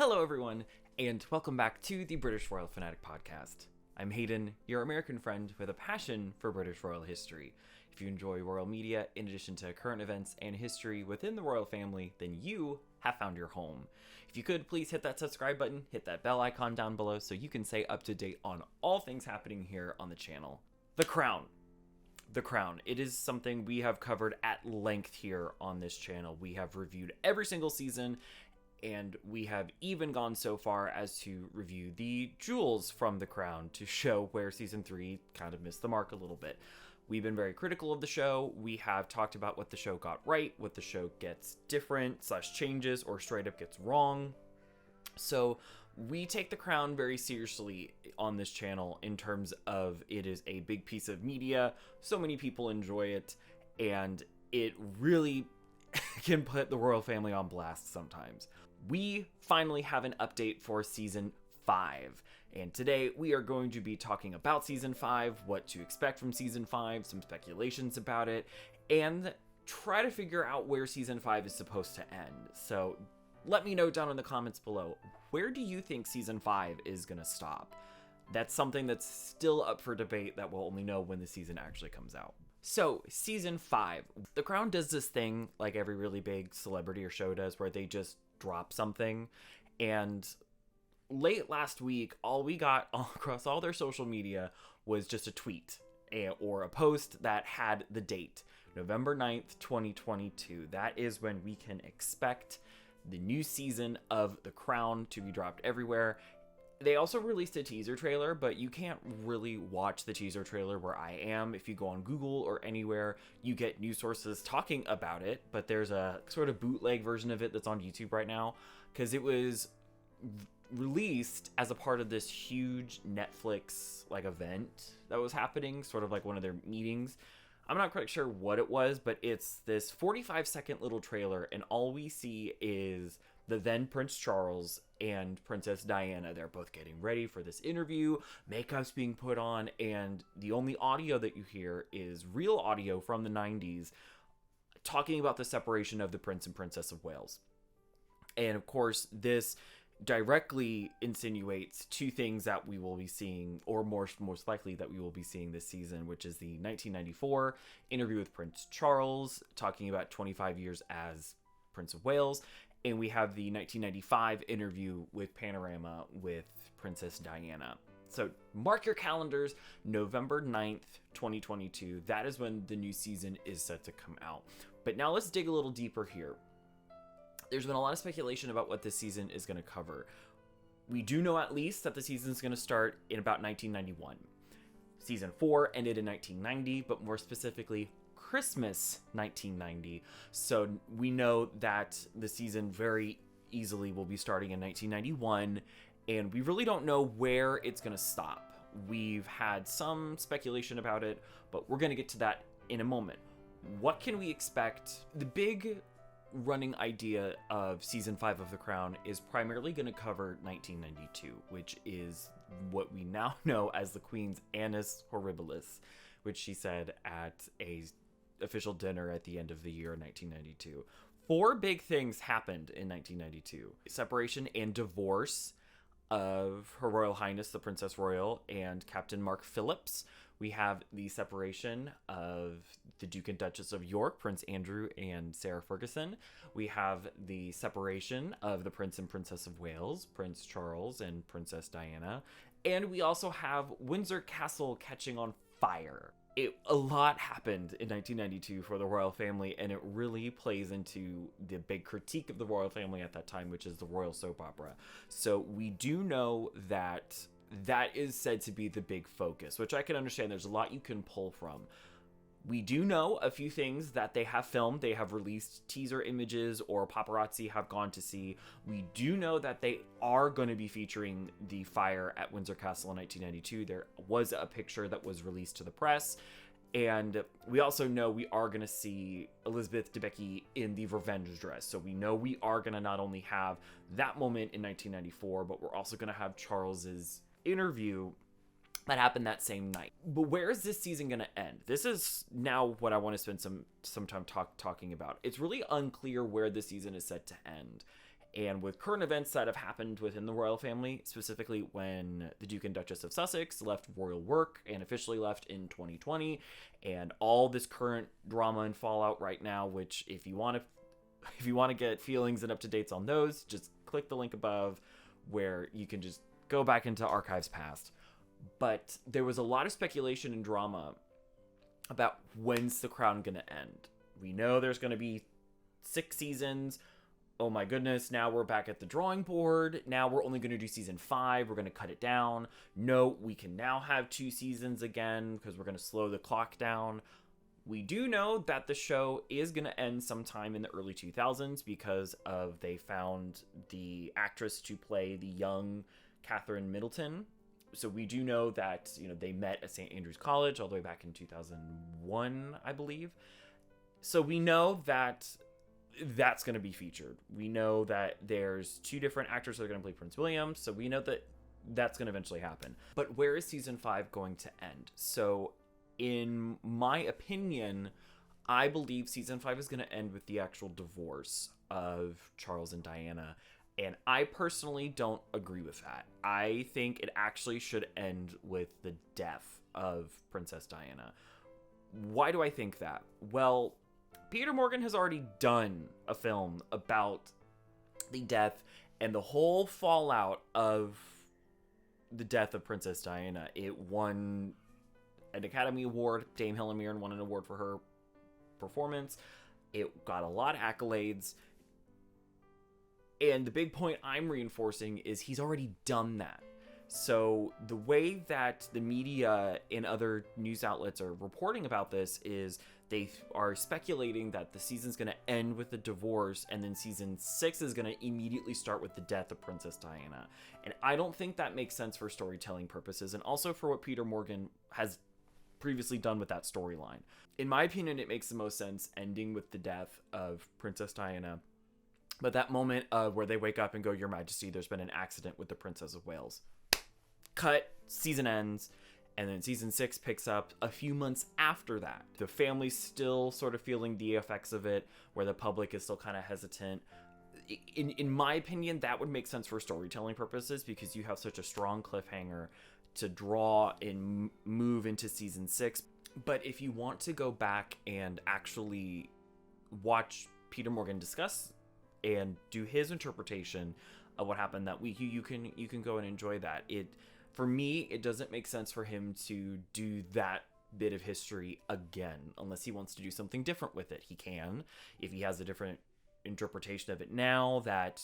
Hello everyone, and welcome back to the British Royal Fanatic Podcast. I'm Hayden, your American friend with a passion for British royal history. If you enjoy royal media, in addition to current events and history within the royal family, then you have found your home. If you could, please hit that subscribe button, hit that bell icon down below so you can stay up to date on all things happening here on the channel. The Crown. The Crown. It is something we have covered at length here on this channel. We have reviewed every single season, and we have even gone so far as to review the jewels from The Crown to show where season 3 kind of missed the mark a little bit. We've been very critical of the show. We have talked about what the show got right, what the show gets different, /changes, or straight up gets wrong. So we take The Crown very seriously on this channel in terms of it is a big piece of media. So many people enjoy it, and it really can put the royal family on blast sometimes. We finally have an update for season 5, and today we are going to be talking about season 5, what to expect from season 5, some speculations about it, and try to figure out where season 5 is supposed to end. So let me know down in the comments below, where do you think season 5 is going to stop? That's something that's still up for debate that we'll only know when the season actually comes out. So, season 5. The Crown does this thing like every really big celebrity or show does where they just drop something. And late last week, all we got across all their social media was just a tweet or a post that had the date, November 9th, 2022. That is when we can expect the new season of The Crown to be dropped everywhere. They also released a teaser trailer, but you can't really watch the teaser trailer where I am. If you go on Google or anywhere, you get news sources talking about it, but there's a sort of bootleg version of it that's on YouTube right now, because it was released as a part of this huge Netflix event that was happening, sort of like one of their meetings. I'm not quite sure what it was, but it's this 45-second little trailer, and all we see is the then Prince Charles and Princess Diana. They're both getting ready for this interview, makeup's being put on, and the only audio that you hear is real audio from the 90s talking about the separation of the Prince and Princess of Wales. And of course, this directly insinuates two things that we will be seeing, or most likely that we will be seeing this season, which is the 1994 interview with Prince Charles, talking about 25 years as Prince of Wales, and we have the 1995 interview with Panorama with Princess Diana. So mark your calendars, November 9th, 2022. That is when the new season is set to come out. But now let's dig a little deeper here. There's been a lot of speculation about what this season is going to cover. We do know at least that the season is going to start in about 1991. Season 4 ended in 1990, but more specifically, Christmas 1990. So we know that the season very easily will be starting in 1991, and we really don't know where it's going to stop. We've had some speculation about it, but we're going to get to that in a moment. What can we expect? The big running idea of season 5 of The Crown is primarily going to cover 1992, which is what we now know as the Queen's Annus Horribilis, which she said at a official dinner at the end of the year 1992. 4 big things happened in 1992. Separation and divorce of Her Royal Highness the Princess Royal and Captain Mark Phillips. We have the separation of the Duke and Duchess of York, Prince Andrew and Sarah Ferguson. We have the separation of the Prince and Princess of Wales, Prince Charles and Princess Diana. And we also have Windsor Castle catching on fire. A lot happened in 1992 for the royal family, and it really plays into the big critique of the royal family at that time, which is the royal soap opera. So we do know that that is said to be the big focus, which I can understand. There's a lot you can pull from. We do know a few things that they have filmed. They have released teaser images, or paparazzi have gone to see. We do know that they are going to be featuring the fire at Windsor Castle in 1992. There was a picture that was released to the press. And we also know we are going to see Elizabeth Debicki in the revenge dress. So we know we are going to not only have that moment in 1994, but we're also going to have Charles's interview that happened that same night. But where is this season going to end? This is now what I want to spend some time talking about. It's really unclear where the season is set to end. And with current events that have happened within the royal family, specifically when the Duke and Duchess of Sussex left royal work and officially left in 2020, and all this current drama and fallout right now, which if you want to get feelings and up-to-dates on those, just click the link above where you can just go back into archives past. But there was a lot of speculation and drama about when's the crown going to end. We know there's going to be 6 seasons. Oh my goodness, now we're back at the drawing board. Now we're only going to do season 5. We're going to cut it down. No, we can now have 2 seasons again because we're going to slow the clock down. We do know that the show is going to end sometime in the early 2000s because they found the actress to play the young Catherine Middleton. So we do know that, they met at St. Andrew's College all the way back in 2001, I believe. So we know that that's going to be featured. We know that there's 2 different actors that are going to play Prince William, so we know that that's going to eventually happen. But where is season 5 going to end? So in my opinion, I believe season 5 is going to end with the actual divorce of Charles and Diana. And I personally don't agree with that. I think it actually should end with the death of Princess Diana. Why do I think that? Well, Peter Morgan has already done a film about the death and the whole fallout of the death of Princess Diana. It won an Academy Award. Dame Helen Mirren won an award for her performance. It got a lot of accolades. And the big point I'm reinforcing is he's already done that. So the way that the media and other news outlets are reporting about this is they are speculating that the season's going to end with the divorce, and then season 6 is going to immediately start with the death of Princess Diana. And I don't think that makes sense for storytelling purposes, and also for what Peter Morgan has previously done with that storyline. In my opinion, it makes the most sense ending with the death of Princess Diana. But that moment where they wake up and go, "Your Majesty, there's been an accident with the Princess of Wales." Cut, season ends, and then season 6 picks up a few months after that. The family's still sort of feeling the effects of it, where the public is still kind of hesitant. In my opinion, that would make sense for storytelling purposes because you have such a strong cliffhanger to draw and move into season 6. But if you want to go back and actually watch Peter Morgan discuss and do his interpretation of what happened that week, you can go and enjoy that. For me, it doesn't make sense for him to do that bit of history again, unless he wants to do something different with it. He can, if he has a different interpretation of it now that,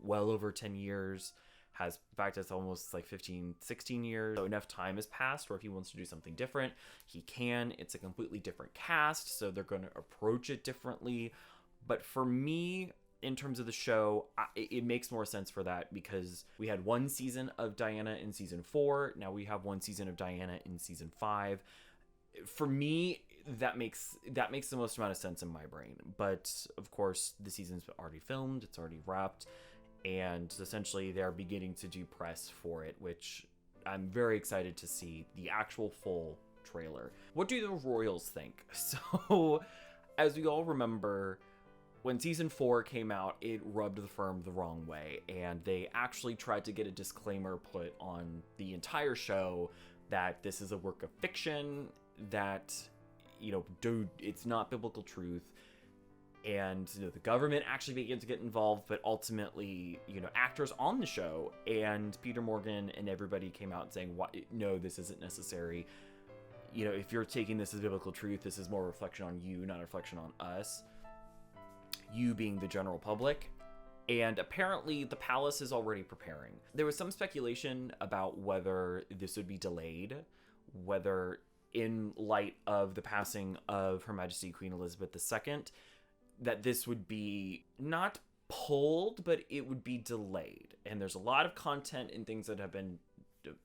well over 10 years has, in fact, it's almost like 15, 16 years. So enough time has passed where if he wants to do something different, he can. It's a completely different cast, so they're going to approach it differently. But for me, in terms of the show, it makes more sense for that because we had 1 season of Diana in season 4. Now we have 1 season of Diana in season 5. For me, that makes the most amount of sense in my brain. But of course, the season's already filmed, it's already wrapped, and essentially they're beginning to do press for it, which I'm very excited to see the actual full trailer. What do the royals think? So, as we all remember, when season 4 came out, it rubbed the firm the wrong way, and they actually tried to get a disclaimer put on the entire show that this is a work of fiction, that, it's not biblical truth, and the government actually began to get involved, but ultimately, actors on the show and Peter Morgan and everybody came out saying, no, this isn't necessary. If you're taking this as biblical truth, this is more a reflection on you, not a reflection on us. You being the general public. And apparently the palace is already preparing. There was some speculation about whether this would be delayed, whether in light of the passing of Her Majesty Queen Elizabeth II, that this would be not pulled, but it would be delayed. And there's a lot of content and things that have been,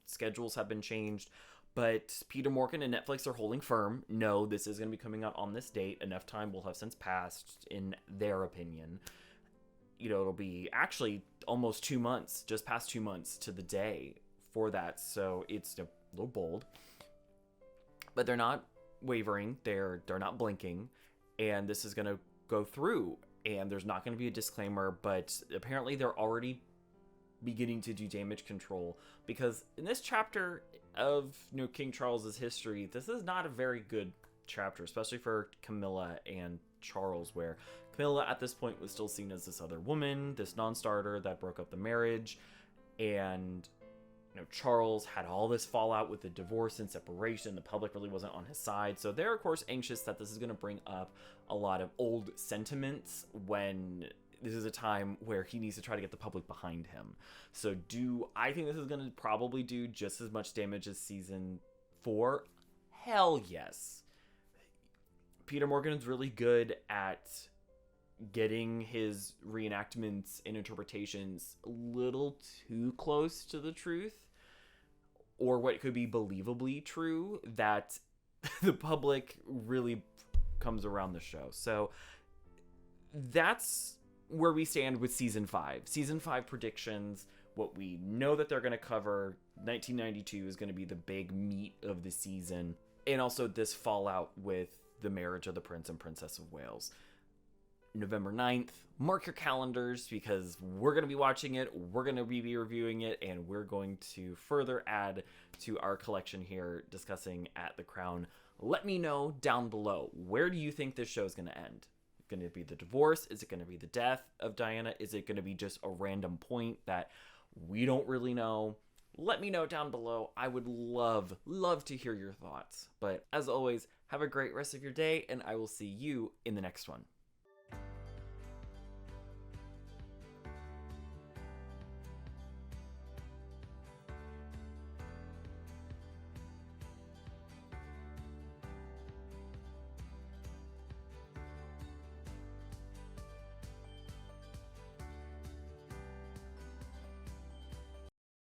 schedules have been changed. But Peter Morgan and Netflix are holding firm. No, this is going to be coming out on this date. Enough time will have since passed, in their opinion. It'll be actually almost 2 months, just past 2 months to the day for that. So it's a little bold. But they're not wavering. They're not blinking. And this is going to go through. and there's not going to be a disclaimer, but apparently they're already beginning to do damage control, because in this chapter of King Charles's history, this is not a very good chapter, especially for Camilla and Charles, where Camilla at this point was still seen as this other woman, this non-starter that broke up the marriage, and Charles had all this fallout with the divorce and separation. The public really wasn't on his side, so they're of course anxious that this is going to bring up a lot of old sentiments when this is a time where he needs to try to get the public behind him. So I think this is going to probably do just as much damage as season 4? Hell yes. Peter Morgan's really good at getting his reenactments and interpretations a little too close to the truth, or what could be believably true, that the public really comes around the show. So that's where we stand with season 5. Season 5 predictions, what we know that they're going to cover. 1992 is going to be the big meat of the season, and also this fallout with the marriage of the Prince and Princess of Wales. November 9th, mark your calendars, because we're going to be watching it, we're going to be reviewing it, and we're going to further add to our collection here discussing At the Crown. Let me know down below, where do you think this show is going to end? Going to be the divorce? Is it going to be the death of Diana? Is it going to be just a random point that we don't really know? Let me know down below. I would love to hear your thoughts. But as always, have a great rest of your day, and I will see you in the next one.